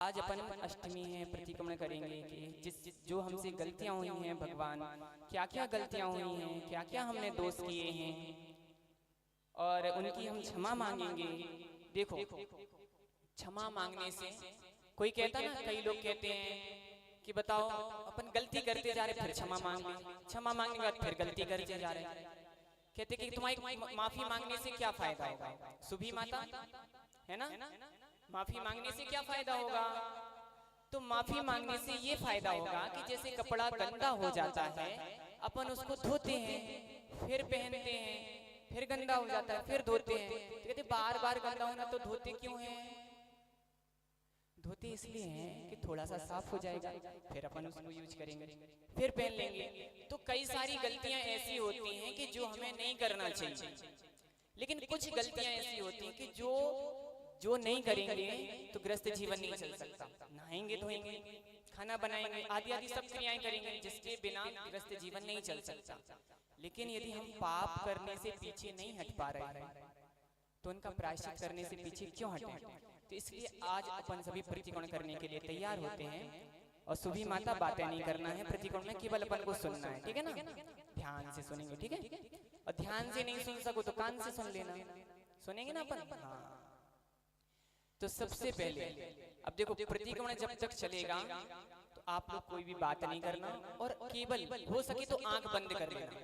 आज अपन अष्टमी है, प्रतिक्रमण करेंगे कि जो हमसे गलतियां हुई हैं भगवान, क्या क्या गलतियां हुई हैं, क्या क्या हमने दोष किए हैं और उनकी हम क्षमा मांगेंगे। देखो, क्षमा मांगने से कोई कहता ना, कई लोग कहते हैं कि बताओ अपन गलती करते जा रहे फिर क्षमा मांग लें, क्षमा मांगने के बाद फिर गलती करते जा रहे, कहते कि तुम्हारी माफी मांगने से क्या फायदा होगा। सुभी माता है ना, माफी मांगने से क्या फायदा होगा। तो माफी मांगने से ये फायदा होगा कि जैसे कपड़ा गंदा हो जाता है, अपन उसको धोते हैं, फिर पहनते हैं, फिर गंदा हो जाता है, फिर धोते हैं, तो कहते बार बार गंदा होना तो धोते क्यों हैं। धोते इसलिए हैं कि थोड़ा सा साफ हो जाएगा, फिर अपन उसको यूज करेंगे, फिर पहन लेंगे। तो कई सारी गलतियां ऐसी होती हैं कि जो हमें नहीं करना चाहिए, लेकिन कुछ गलतियां ऐसी होती हैं कि जो नहीं करेंगे तो ग्रस्त जीवन नहीं चल सकता। नहाएंगे, धोएंगे, खाना बनाएंगे, आदि आदि सब क्रियाएं करेंगे जिसके बिना ग्रस्त जीवन नहीं चल सकता। लेकिन यदि हम पाप करने से पीछे नहीं हट पा रहे हैं तो उनका प्रायश्चित करने से पीछे क्यों हटें। तो इसलिए आज अपन सभी प्रतिक्रमण करने के लिए तैयार होते हैं। और सुभी माता बातें नहीं करना है, प्रतिक्रमण में केवल अपन को सुनना है, ठीक है ना। ध्यान से सुनेंगे, ठीक है। और ध्यान से नहीं सुन सको तो कान से सुन लेना, सुनेंगे ना अपन। हाँ, तो सबसे पहले अब देखो, प्रतिक्रमण जब तक चलेगा तो आप लोग कोई भी बात नहीं करना और केवल हो सके तो आंख बंद कर लेना,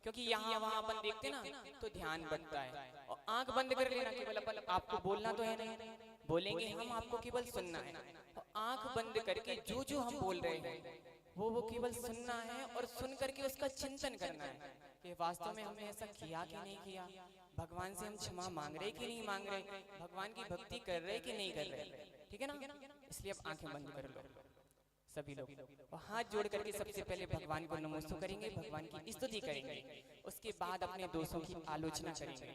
क्योंकि यहाँ वहां अपन देखते ना तो ध्यान बनता है। और आंख बंद कर लेना, केवल अपन, आपको बोलना तो है नहीं, बोलेंगे हम, आपको केवल सुनना है। तो आंख बंद करके जो जो हम बोल रहे हैं वो केवल सुनना है और सुन करके उसका चिंतन करना है कि वास्तव में हमने ऐसा किया कि नहीं किया, भगवान से हम क्षमा मांग रहे कि नहीं मांग रहे, भगवान की भक्ति कर रहे कि नहीं कर रहे, ठीक है ना। इसलिए अब आंखें बंद कर लो सभी लोग, और हाथ जोड़ करके सबसे पहले भगवान को नमस्ते करेंगे, भगवान की स्तुति करेंगे, उसके बाद अपने दोषों की आलोचना करेंगे।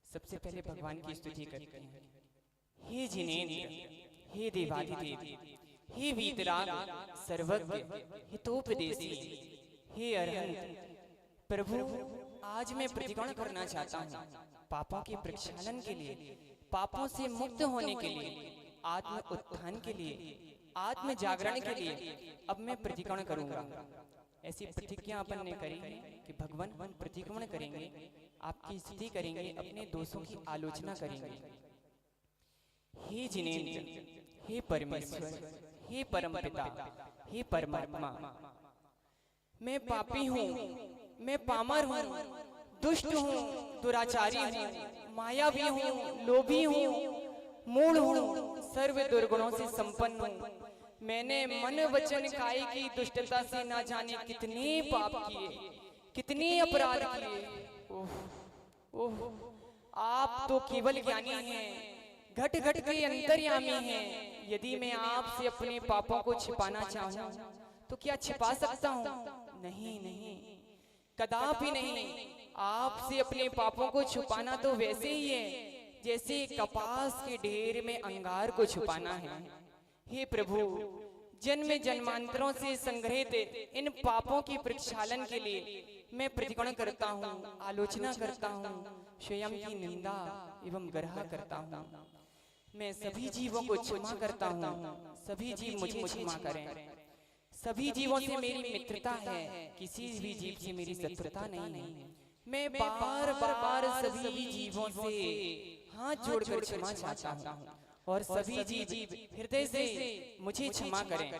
सबसे पहले भगवान की स्तुति करते हैं। हे जिनेंद्र, हे देवाधिदेव, हे वीतराग सर्वज्ञ, हितोपदेशी, हे अरहंत प्रभु, आज मैं प्रतिक्रमण करना चाहता हूँ पापों के प्रक्षालन के लिए, पापों से मुक्त होने के लिए, आत्म उत्थान के लिए, आत्म जागरण के लिए अब मैं प्रतिक्रमण करूंगा। ऐसी प्रतिज्ञा अपन ने करी है कि भगवान हम प्रतिक्रमण करेंगे, आपकी स्तुति करेंगे, अपने दोषों की आलोचना करेंगे। हे जिनेंद्र, हे परमेश्वर, हे परमपिता, हे परमात्मा, मैं पापी हूँ, मैं पामर हूँ, दुष्ट हूँ, दुराचारी हूँ, मायावी हूँ, लोभी हूँ, मूढ़ हूँ, सर्व दुर्गुणों से संपन्न हूँ। मैंने मन वचन काई की दुष्टता से ना जाने कितने पाप किए, कितने अपराध किए। ओह ओह, आप तो केवल ज्ञानी हैं, घट घट के अंतर्यामी हैं। यदि मैं आपसे अपने पापों को छिपाना चाहूं तो क्या छिपा सकता हूं? नहीं नहीं, कदापि नहीं। आपसे अपने पापों को छुपाना तो वैसे ही है जैसे कपास के ढेर में अंगार को छुपाना है। हे प्रभु, जन्म जन्मांतरों से संग्रहित इन पापों की प्रक्षालन के लिए मैं प्रतिक्रमण करता हूँ, आलोचना करता हूँ, स्वयं की निंदा एवं गर्ह करता हूँ। मैं सभी जीवों को क्षमा करता हूँ, सभी जीव मुझे क्षमा करें। सभी जीवों से मेरी मित्रता है, किसी भी जीव से मेरी शत्रुता नहीं है। मैं बार बार सभी जीवों से हाथ जोड़कर क्षमा चाहता हूँ और सभी जीव हृदय से मुझे क्षमा करें।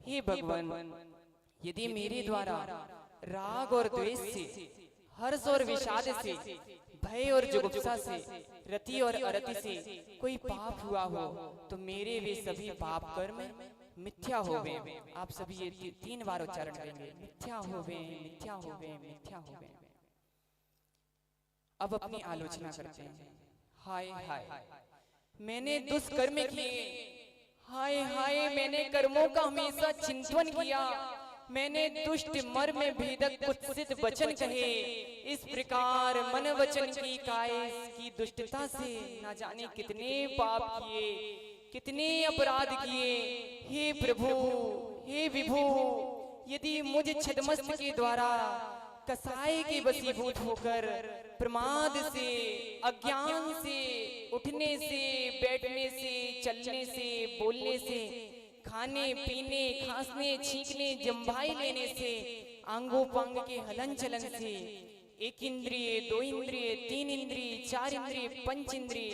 हे भगवान, यदि मेरे द्वारा राग और द्वेष से, हर्ष और विषाद से, भय और जुगुप्सा से, रति और अरति से कोई पाप हुआ हो तो मेरे वे सभी पाप कर्म मिथ्या होवे। आप सभी ये 3 बार उच्चारण करेंगे, मिथ्या होवे, मिथ्या होवे, मिथ्या होवे। अब अपनी आलोचना करते हैं। हाय हाय, मैंने दुष्कर्म किए, हाय हाय, मैंने कर्मों का हमेशा चिंतन किया, मैंने दुष्ट मर्म भेदक कुत्सित वचन कहे, इस प्रकार मन वचन की काय की दुष्टता से ना जाने कितने पाप किए, कितने अपराध किए। हे प्रभु, हे विभु, यदि मुझ छद्मस्त के द्वारा कसाई के वशीभूत होकर प्रमाद से, अज्ञान से, उठने से, बैठने से, चलने से, बोलने से, खाने पीने, खांसने, छींकने, जम्भाई लेने से, आंगों पांग के हलन चलन से, एक इंद्रिय, दो इंद्रिय, तीन इंद्रिय, चार इंद्रिय, पंच इंद्रिय,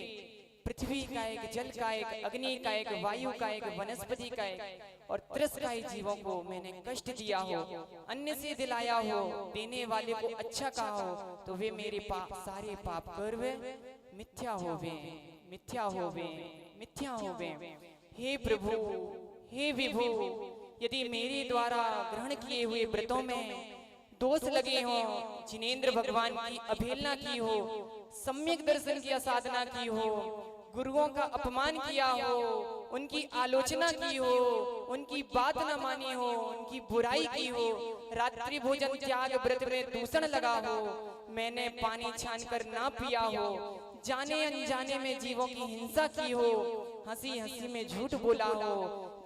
पृथ्वी का एक, जल का एक, अग्नि का एक, वायु का एक, वनस्पति का एक, और त्रस्ताई जीवों को मैंने कष्ट दिया हो, अन्य से दिलाया हो, देने वाले को अच्छा कहा हो, तो वे मेरे सारे पाप कर्म मिथ्या होवे, मिथ्या होवे, मिथ्या होवे। हे प्रभु, हे विभु, यदि मेरे द्वारा ग्रहण किए हुए व्रतों में दोष लगे हो, जिनेंद्र भगवान की अवहेलना की हो, सम्यक दर्शन की साधना की हो, गुरुओं का अपमान किया हो, उनकी आलोचना की हो, उनकी बात न मानी हो, उनकी बुराई की हो, रात्रि भोजन त्याग व्रत में दूषण लगा हो, मैंने पानी छानकर ना पिया हो, जाने अनजाने में जीवों की हिंसा की हो, हंसी हंसी में झूठ बोला हो,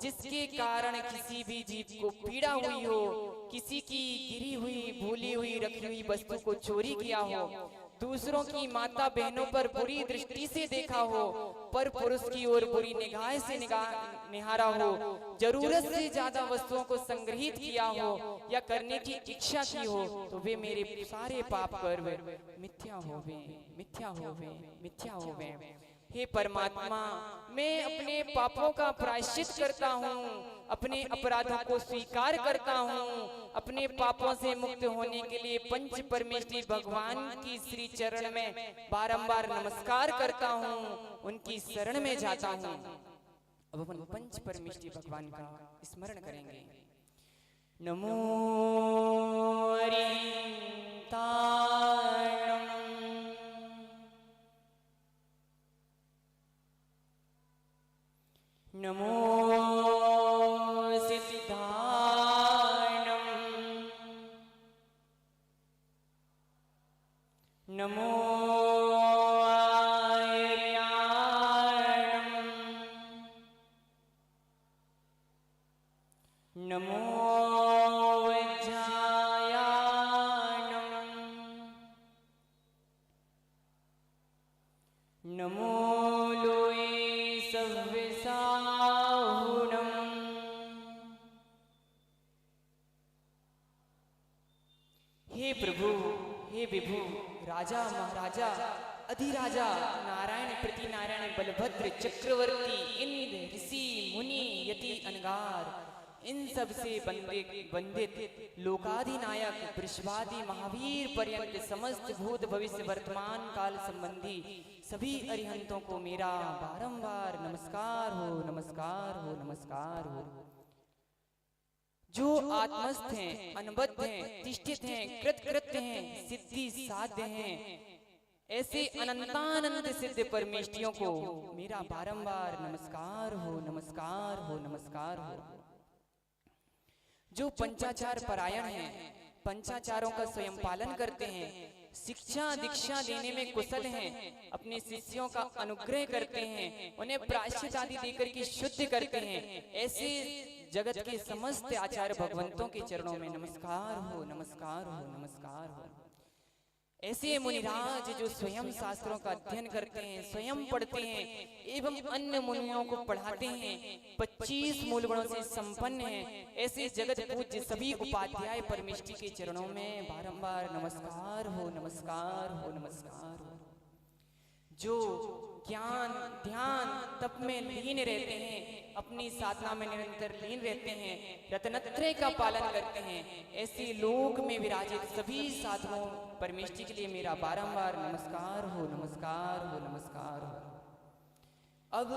जिसके कारण किसी भी जीव को पीड़ा हुई हो, किसी की गिरी हुई, भूली हुई, रखी हुई वस्तु को चोरी किया हो, दूसरों की माता बहनों पर बुरी दृष्टि से देखा हो, पर पुरुष की ओर बुरी निगाह से निहारा हो, जरूरत से ज्यादा वस्तुओं को संग्रहित किया हो या करने की इच्छा की हो, तो वे मेरे सारे पाप कर्म मिथ्या होवे, मिथ्या होवे, मिथ्या होवे। हे परमात्मा, मैं अपने पापों का प्रायश्चित करता हूँ, अपने अपराधों को स्वीकार करता हूँ, अपने पापों से मुक्त होने के लिए पंच परमेश्वरी भगवान की श्री चरण में बारंबार नमस्कार करता हूँ, उनकी शरण में जाता हूँ। अब अपन पंच परमेश्वरी भगवान का स्मरण करेंगे। नमो हरिताणम, नमो सिद्धाणम, नमो आर्याणम, नमो वज्रायाणम, नमो लोए सव्यसाहुणम, हे प्रभु, हे विभु, राजा महाराजा अधिराजा नारायण प्रति नारायण बलभद्र चक्रवर्ती इंद्र ऋषि मुनि यति अनगार, इन सब से वंदित लोकाधिनायक वृषभादि महावीर पर्यंत समस्त भूत भविष्य वर्तमान काल संबंधी सभी अरिहंतों को मेरा बारंबार नमस्कार हो, नमस्कार हो, नमस्कार हो। जो आत्मस्थ हैं, अनबद्ध हैं, तिष्ठित हैं, कृतकृत्य हैं, सिद्धि साध्य हैं, ऐसे अनंतानंद सिद्ध परमेष्टियों को मेरा बारंबार नमस्कार हो, नमस्कार हो, नमस्कार हो। जो पंचाचार परायण हैं, पंचाचारों का स्वयं पालन करते हैं, शिक्षा दीक्षा देने में कुशल हैं, अपने शिष्यों का अनुग्रह करते हैं, उन्हें प्रायश्चित आदि देकर के शुद्ध करते हैं, ऐसे जगत के समस्त आचार्य भगवंतों के चरणों में नमस्कार हो, नमस्कार हो, नमस्कार हो। ऐसे मुनिराज जो स्वयं शास्त्रों का अध्ययन करते हैं, स्वयं पढ़ते हैं एवं अन्य मुनियों को पढ़ाते हैं, 25 मूल गुणों से संपन्न हैं, ऐसे जगत पूज्य सभी उपाध्याय परमेष्टि के चरणों में बारंबार नमस्कार हो, नमस्कार हो, नमस्कार हो। जो ज्ञान ध्यान तप में लीन रहते हैं, अपनी साधना में निरंतर लीन रहते हैं, रत्नत्रय का पालन करते हैं, ऐसे लोक में विराजित सभी साधुओं परमेष्टि के लिए मेरा बारंबार नमस्कार हो, नमस्कार हो, नमस्कार हो। अब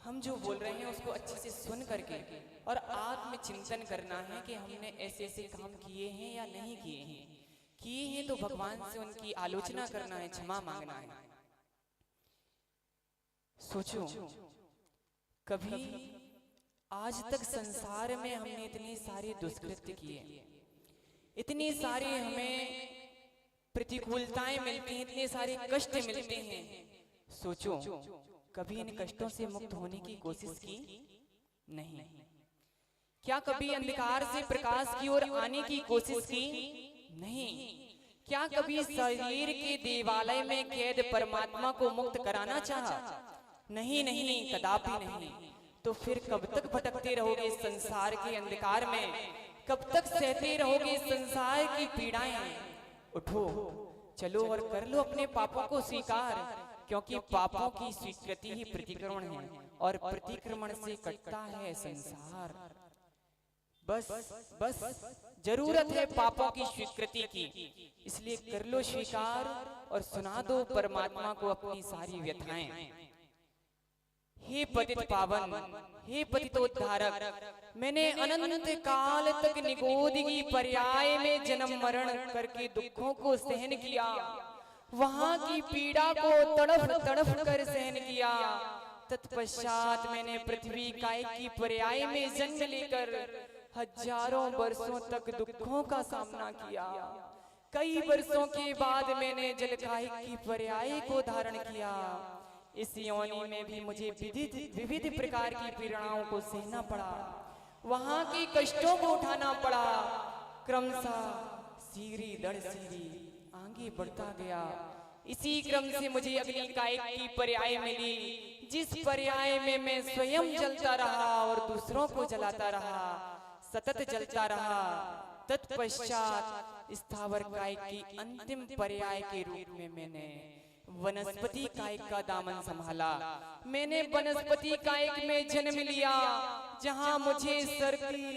हम जो बोल रहे हैं उसको अच्छे से सुन करके और आत्मचिंतन करना है कि हमने ऐसे ऐसे काम किए हैं या नहीं किए हैं। किए हैं तो भगवान से उनकी आलोचना करना है, क्षमा मांगना है। सोचो, कभी आज तक संसार में हमने इतने सारे दुष्कृत्य किए, इतने सारे हमें प्रतिकूलताएं मिलती हैं, इतने सारे कष्ट मिलते हैं। सोचो, कभी इन कष्टों से मुक्त होने की कोशिश की? नहीं। क्या कभी अंधकार से प्रकाश की ओर आने की कोशिश की? नहीं, क्या कभी शरीर के देवालय में कैद परमात्मा को मुक्त कराना चाहा? नहीं नहीं, कदापि नहीं। तो फिर कब तक भटकते रहोगे संसार के अंधकार में? कब तक सहते रहोगे संसार की पीड़ाएं? उठो, चलो और कर लो अपने पापों को स्वीकार, क्योंकि पापों की स्वीकृति ही प्रतिक्रमण है और प्रतिक्रमण से कटता है संसार। बस बस जरूरत है पापों की स्वीकृति की, इसलिए कर लो स्वीकार और सुना दो परमात्मा को अपनी सारी व्यथाएं। हे पतित पावन, हे पतितोद्धारक, मैंने अनंत काल तक निगोदगी पर्याय में जन्म मरण करके दुखों को सहन किया, वहां की पीड़ा को तड़फ तड़फ कर सहन किया। तत्पश्चात मैंने पृथ्वी काय की पर्याय में जन्म लेकर हजारों वर्षों तक दुखों का सामना किया। कई वर्षों के बाद मैंने जलकाय की पर्याय को धारण किया। इस योनि में भी मुझे विविध प्रकार की पीड़ाओं को सहना पड़ा, वहां के कष्टों को उठाना पड़ा। क्रमशः सीढ़ी दर सीढ़ी आगे बढ़ता गया। इसी क्रम से मुझे अग्नि काय की पर्याय मिली, जिस पर्याय में मैं स्वयं जलता रहा और दूसरों को जलाता रहा, सतत जलता रहा। तत्पश्चात स्थावर काय की अंतिम पर्याय के रूप में मैंने वनस्पति कायिक का दामन संभाला। मैंने वनस्पति कायिक में जन्म लिया, जहां मुझे सर्दी,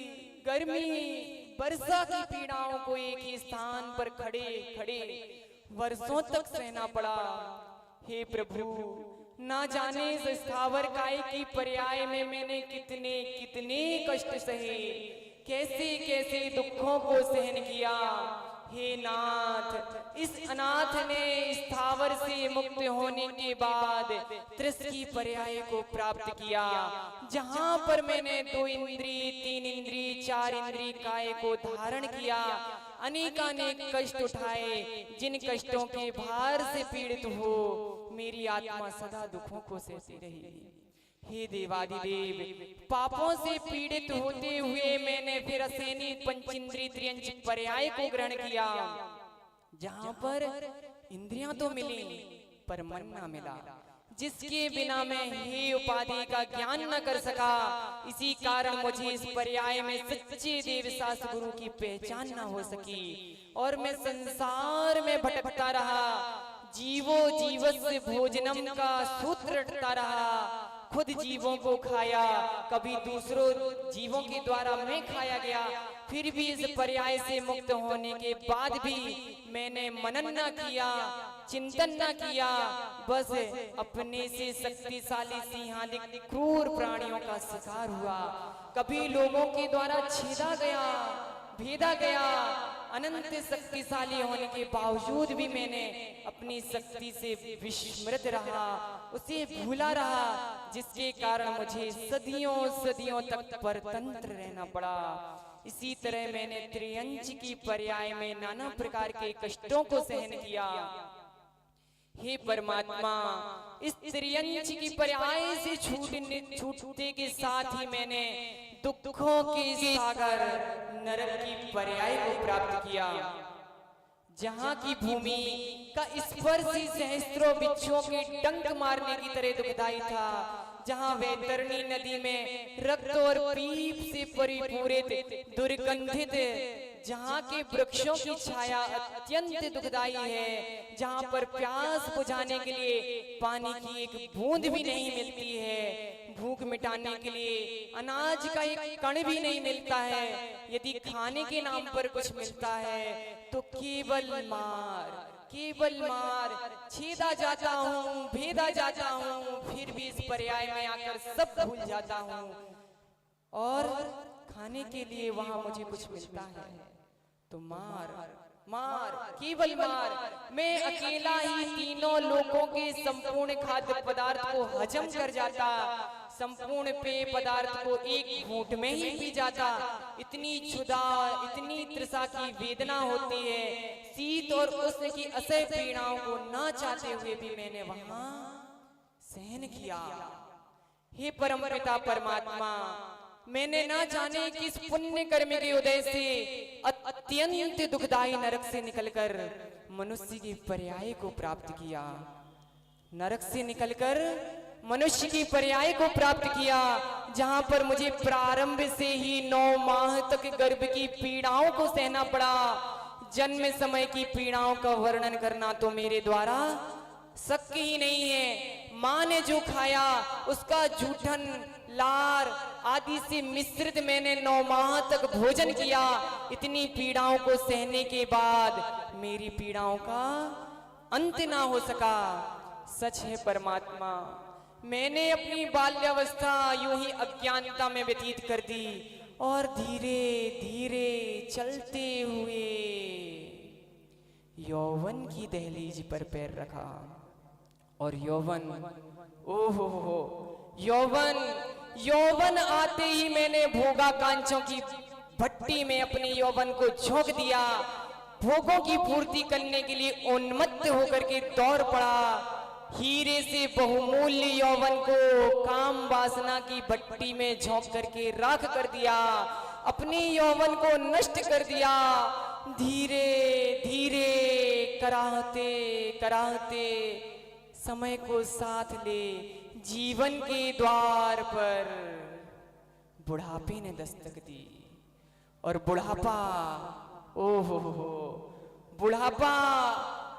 गर्मी, वर्षा की पीड़ाओं को एक ही स्थान पर खड़े खड़े वर्षों तक सहना पड़ा। हे प्रभु, ना जाने इस स्थावर कायिक की पर्याय में मैंने कितने कितने कष्ट सहे, कैसे कैसे दुखों को सहन किया। हे नाथ, इस अनाथ ने स्थावर से मुक्त होने के बाद त्रिस की पर्याय को प्राप्त किया, जहां पर मैंने 2 इंद्रिय, 3 इंद्रिय, 4 इंद्रिय काय को धारण किया। अनेकानेक कष्ट उठाए, जिन कष्टों के भार से पीड़ित हो मेरी आत्मा सदा दुखों को सहती रही। हे देवादिदेव, पापों से पीड़ित होते हुए मैंने फिर असेनी पंचेंद्रिय त्रियंचक पर्याय को ग्रहण किया, जहां पर इंद्रियां तो मिली पर मन ना मिला, जिसके बिना मैं हे उपाधि का ज्ञान न कर सका। इसी कारण मुझे इस पर्याय में सच्चे देव शास्त्र गुरु की पहचान न हो सकी और मैं संसार में भटकता रहा। जीवो जीवस्य भोजनम का सूत्र रटता रहा, खुद जीवों को खाया, कभी दूसरों जीवों के द्वारा मैं खाया गया। फिर भी इस पर्याय से मुक्त होने के बाद भी मैंने मनन न किया, चिंतन न किया, बस अपने से शक्तिशाली सिंहादिक क्रूर प्राणियों का शिकार हुआ। कभी लोगों के द्वारा छेदा गया, भेदा गया। अनंत शक्तिशाली होने के बावजूद भी मैंने अपनी शक्ति से विस्मृत रहा, उसे भूला रहा, जिसके कारण मुझे सदियों सदियों तक परतंत्र रहना पड़ा। इसी तरह मैंने त्रियंच की पर्याय में नाना प्रकार के कष्टों को सहन किया। हे परमात्मा, इस त्रियंच की पर्याय से छूटते के साथ ही मैंने दुखों के सागर नरक की पर्याय को प्राप्त किया, जहां की भूमि का स्पर्श ही सहस्त्रों बिच्छुओं के डंक मारने की तरह दुखदाई था, जहां वैतरणी नदी में रक्त और पीप से परिपूरित दुर्गंधित, जहां के वृक्षों की छाया अत्यंत दुखदाई है, जहां पर प्यास बुझाने के लिए पानी की एक बूंद भी नहीं मिलती है, भूख मिटाने के लिए अनाज का एक कण भी नहीं मिलता है, यदि खाने के नाम पर कुछ मिलता है तो केवल मार, केवल मार, छेदा जाता हूँ, भेदा जाता हूँ, फिर भी इस पर्याय में आकर सब भूल जाता हूँ और खाने के लिए वहां मुझे कुछ मिलता है तो मार मार, केवल मार। मैं अकेला ही तीनों लोगों के संपूर्ण खाद्य पदार्थ को हजम कर जाता, संपूर्ण पेय पदार्थ को एक घूंट में ही पी जाता। इतनी क्षुधा, इतनी तृषा की वेदना होती है, शीत और उष्ण की असह्य पीड़ाओं को न चाहते हुए भी मैंने वहां सहन किया। हे परमपिता परमात्मा, मैंने ना जाने किस पुण्य कर्म के उदय से अत्यंत दुखदायी नरक से निकलकर मनुष्य के पर्याय को प्राप्त किया। नरक से निकलकर मनुष्य की पर्याय को प्राप्त किया, जहां पर मुझे प्रारंभ से ही 9 माह तक गर्भ की पीड़ाओं को सहना पड़ा। जन्म समय की पीड़ाओं का वर्णन करना तो मेरे द्वारा शक्य ही नहीं है। माँ ने जो खाया उसका जूठन, लार आदि से मिश्रित मैंने 9 माह तक भोजन किया। इतनी पीड़ाओं को सहने के बाद मेरी पीड़ाओं का अंत ना हो सका। सच है परमात्मा, मैंने अपनी बाल्यावस्था यूं ही अज्ञानता में व्यतीत कर दी और धीरे धीरे चलते हुए यौवन की दहलीज पर पैर रखा। और यौवन, ओहो हो, यौवन आते ही मैंने भोगा कांचों की भट्टी में अपने यौवन को झोंक दिया। भोगों की पूर्ति करने के लिए उन्मत्त होकर के दौड़ पड़ा। हीरे से बहुमूल्य यौवन को काम वासना की भट्टी में झोंक करके राख कर दिया। अपने यौवन को नष्ट कर दिया। धीरे धीरे कराहते कराहते समय को साथ ले जीवन के द्वार पर बुढ़ापे ने दस्तक दी। और बुढ़ापा, ओहो हो, बुढ़ापा,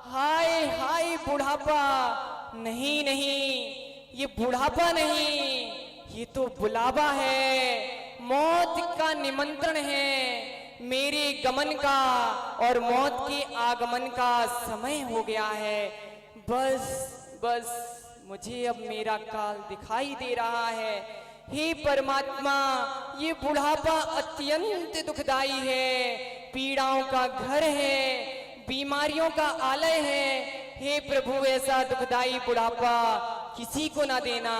हाय हाय बुढ़ापा, नहीं नहीं, ये बुढ़ापा नहीं, ये तो बुलावा है, मौत का निमंत्रण है। मेरे गमन का और मौत के आगमन का समय हो गया है। बस बस मुझे अब मेरा काल दिखाई दे रहा है। हे परमात्मा, ये बुढ़ापा अत्यंत दुखदाई है, पीड़ाओं का घर है, बीमारियों का आलय है। हे प्रभु, ऐसा दुखदाई बुढ़ापा किसी को ना देना,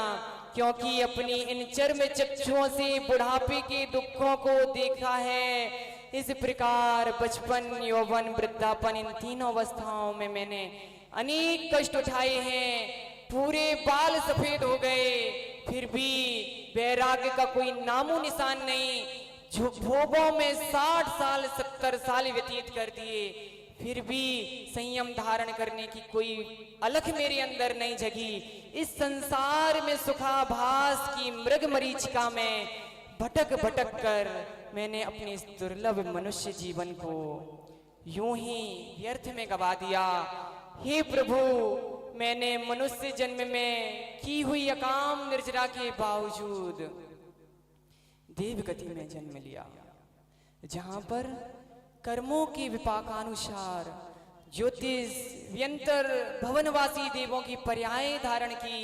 क्योंकि अपनी इन चर्म चक्षुओं से बुढ़ापे के दुखों को देखा है। इस प्रकार बचपन, यौवन, वृद्धापन, इन तीनों अवस्थाओं में मैंने अनेक कष्ट उठाए हैं। पूरे बाल सफेद हो गए, फिर भी वैराग्य का कोई नामो निशान नहीं। जो भोगों में 60 साल 70 साल व्यतीत कर दिए, फिर भी संयम धारण करने की कोई अलख मेरे अंदर नहीं जगी। इस संसार में सुखाभास की मृग मरीचिका में भटक भटक कर मैंने अपने इस दुर्लभ मनुष्य जीवन को यूं ही व्यर्थ में गवा दिया। हे प्रभु, मैंने मनुष्य जन्म में की हुई अकाम निर्जरा के बावजूद देवगति में जन्म लिया, जहां पर कर्मों के विपाकानुसार ज्योतिष व्यंतर भवनवासी देवों की पर्याय धारण की,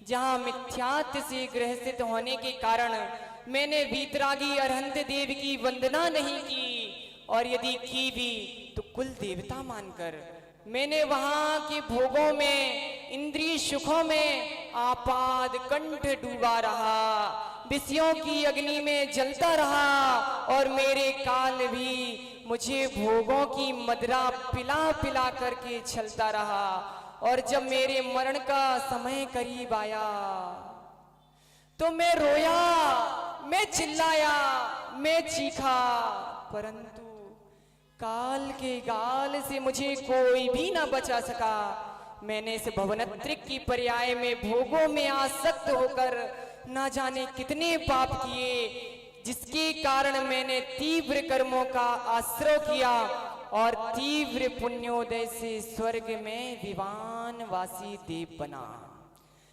जहां मिथ्यात्व से ग्रसित होने के कारण मैंने वीतरागी अरहंत देव की वंदना नहीं की, और यदि की भी तो कुल देवता मानकर मैंने वहां के भोगों में, इंद्रिय सुखों में आपाद कंठ डूबा रहा, विषयों की अग्नि में जलता रहा, और मेरे काल भी मुझे भोगों की मदिरा पिला पिला करके छलता रहा। और जब मेरे मरण का समय करीब आया तो मैं रोया, मैं चिल्लाया, मैं चीखा, परंतु काल के गाल से मुझे कोई भी ना बचा सका। मैंने इस भवनत्रिक की पर्याय में भोगों में आसक्त होकर ना जाने कितने पाप किए, जिसके कारण मैंने तीव्र कर्मों का आश्रय किया और तीव्र पुण्योदय से स्वर्ग में विवान वासी देव बना।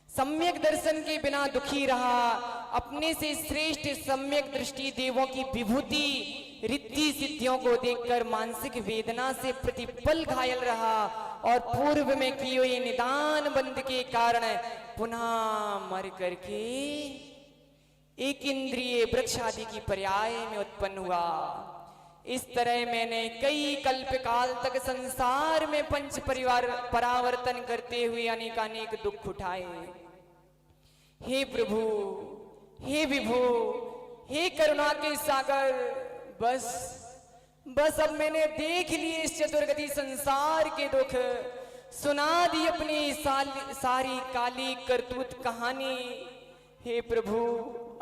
सम्यक दर्शन के बिना दुखी रहा, अपने से श्रेष्ठ सम्यक दृष्टि देवों की विभूति रिद्धि सिद्धियों को देखकर मानसिक वेदना से प्रतिपल घायल रहा, और पूर्व में की हुई निदान बंद के कारण पुनः मर करके एक इंद्रिय वृक्ष आदि की पर्याय में उत्पन्न हुआ। इस तरह मैंने कई कल्प काल तक संसार में पंच परिवार परावर्तन करते हुए अनेकानेक दुख उठाए। हे प्रभु, हे विभु, हे करुणा के सागर, बस अब मैंने देख लिए इस चतुर्गति संसार के दुख, सुना दी अपनी सारी काली करतूत कहानी। हे प्रभु,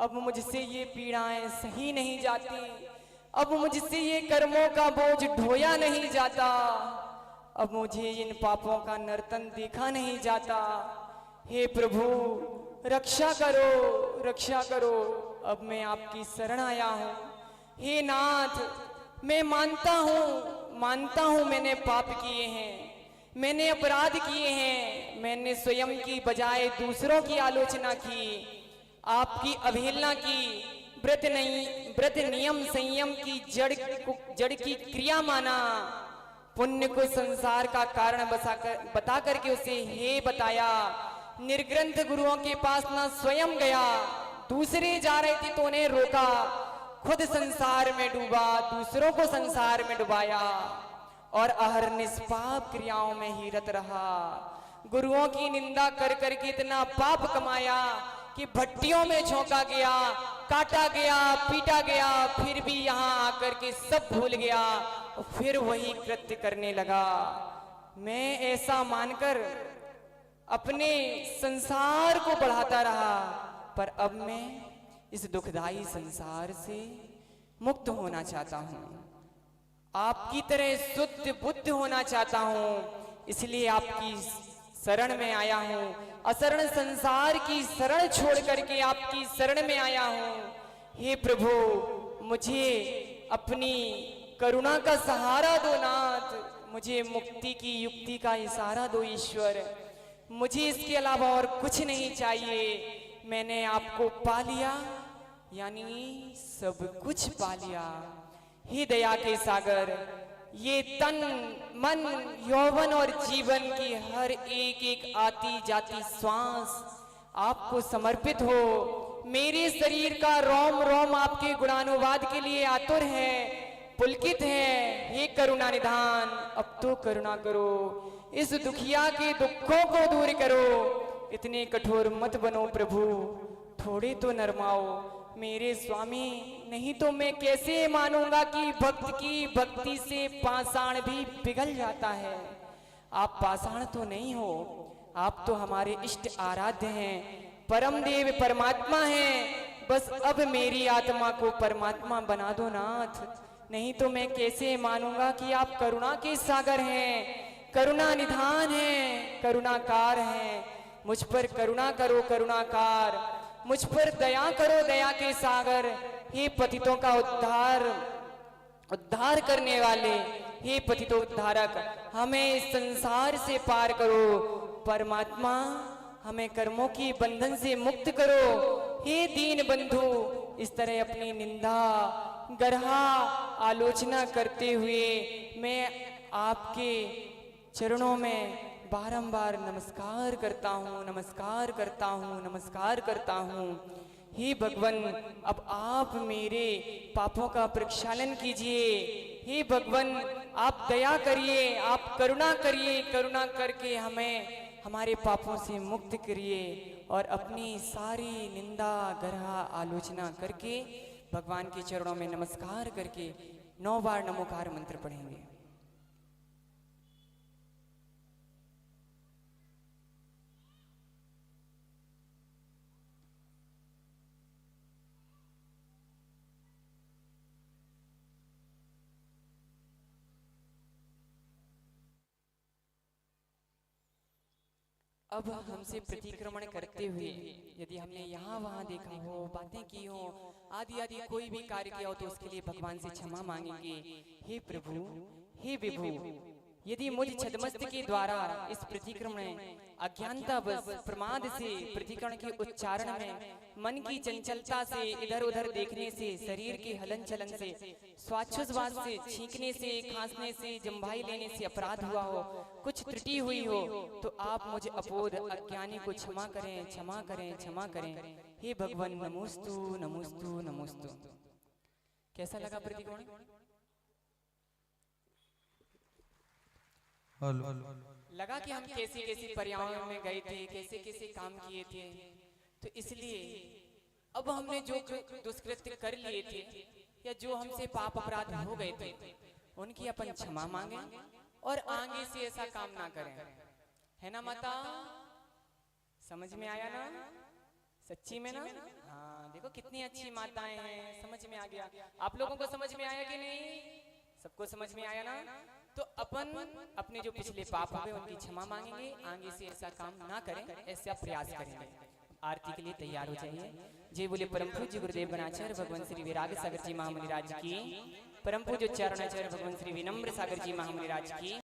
अब मुझसे ये पीड़ाएं सही नहीं जाती, अब मुझसे ये कर्मों का बोझ ढोया नहीं जाता, अब मुझे इन पापों का नर्तन देखा नहीं जाता। हे प्रभु, रक्षा करो, रक्षा करो, अब मैं आपकी शरण आया हूँ। हे नाथ, मैं मानता हूँ मैंने पाप किए हैं, मैंने अपराध किए हैं, मैंने स्वयं की बजाय दूसरों की आलोचना की, आपकी अवहेलना की, व्रत नियम संयम की जड़ की क्रिया माना, पुण्य को संसार का कारण बता करके उसे हे बताया, निर्ग्रंथ गुरुओं के पास ना स्वयं गया, दूसरे जा रहे थे तो उन्हें रोका, खुद संसार में डूबा, दूसरों को संसार में डुबाया और अहर निष्पाप क्रियाओं में ही रत रहा। गुरुओं की निंदा कर करके इतना पाप कमाया कि भट्टियों में झोंका गया, काटा गया, पीटा गया, फिर भी यहाँ आकर के सब भूल गया और फिर वही कृत्य करने लगा। मैं ऐसा मानकर अपने संसार को बढ़ाता रहा, पर अब मैं इस दुखदाई संसार से मुक्त होना चाहता हूँ, आपकी तरह शुद्ध बुद्ध होना चाहता हूँ, इसलिए आपकी शरण में आया हूँ। असरण संसार की शरण छोड़ करके आपकी शरण में आया हूँ। हे प्रभु, मुझे अपनी करुणा का सहारा दो नाथ, मुझे मुक्ति की युक्ति का इशारा दो ईश्वर, मुझे इसके अलावा और कुछ नहीं चाहिए। मैंने आपको पा लिया, यानी सब कुछ पा लिया। हे दया के सागर, ये तन मन यौवन और जीवन की हर एक आती जाती श्वास आपको समर्पित हो। मेरे शरीर का रोम रोम आपके गुणानुवाद के लिए आतुर है, पुलकित है। हे करुणा निधान, अब तो करुणा करो, इस दुखिया के दुखों को दूर करो। इतने कठोर मत बनो प्रभु, थोड़े तो नरमाओ मेरे स्वामी, नहीं तो मैं कैसे मानूंगा कि भक्त की भक्ति से पाषाण भी पिघल जाता है। आप पाषाण तो नहीं हो, आप तो हमारे इष्ट आराध्य हैं, परम देव परमात्मा हैं। बस अब मेरी आत्मा को परमात्मा बना दो नाथ, नहीं तो मैं कैसे मानूंगा कि आप करुणा के सागर हैं, करुणा निधान हैं, करुणाकार हैं। मुझ पर करुणा करो करुणाकार, मुझ पर दया करो दया के सागर। हे पतितों का उद्धार करने वाले, हे पतितों उद्धारक, हमें इस संसार से पार करो। परमात्मा, हमें कर्मों की बंधन से मुक्त करो। हे दीन बंधु, इस तरह अपनी निंदा गरहा आलोचना करते हुए मैं आपके चरणों में बारंबार नमस्कार करता हूँ, नमस्कार करता हूँ, नमस्कार करता हूँ। हे भगवान, अब आप मेरे पापों का प्रक्षालन कीजिए। हे भगवान, आप दया करिए, आप करुणा करिए, करुणा करके हमें हमारे पापों से मुक्त करिए और अपनी सारी निंदा गरहा आलोचना करके भगवान के चरणों में नमस्कार करके 9 बार नमोकार मंत्र पढ़ेंगे। अब हमसे प्रतिक्रमण करते हुए यदि हमने यहाँ वहाँ देखा हो, बातें की हो, आदि आदि कोई भी कार्य किया हो, तो उसके लिए भगवान से क्षमा मांगेंगे। हे प्रभु, हे विभु, यदि मुझ छदमस्त के द्वारा इस प्रतिक्रमण अज्ञानता बस प्रमाद से प्रतिक्रमण के उच्चारण में, मन की चंचलता से, इधर उधर देखने से, शरीर के हलन चलन से, श्वासोच्छ्वास से, छींकने से, खांसने से, जम्भाई लेने से अपराध हुआ हो, कुछ त्रुटि हुई हो, तो आप मुझे अपोध अज्ञानी को क्षमा करें, क्षमा करें, क्षमा करें। हे भगवान, नमोस्तु नमोस्तु नमोस्तु। कैसा लगा प्रतिक्रमण? लगा कि हम कैसी कैसी पर्यावरण में गए थे, कैसे कैसे काम किए थे। तो इसलिए अब हमने जो दुष्कृत्य कर लिए थे या जो हमसे पाप अपराध हो गए थे, उनकी अपन क्षमा मांगे और आगे से ऐसा काम ना करें। है ना माता? समझ में आया ना? सच्ची में ना? हाँ, देखो कितनी अच्छी माताएं हैं, समझ में आ गया। आप लोगों को समझ में आया कि नहीं? सबको समझ में आया ना? तो अपन अपने जो पिछले पाप हुए उनकी क्षमा मांगेंगे, आगे से ऐसा काम ना करें, ऐसा प्रयास करेंगे। आरती के लिए तैयार हो जाइए। जय बोले परम पूज्य गुरुदेव गणाचार्य भगवान श्री विराग सागर जी महामुनि राज की, परम पूज्य चरणाचार्य भगवान श्री विनम्र सागर जी महामुनि राज की।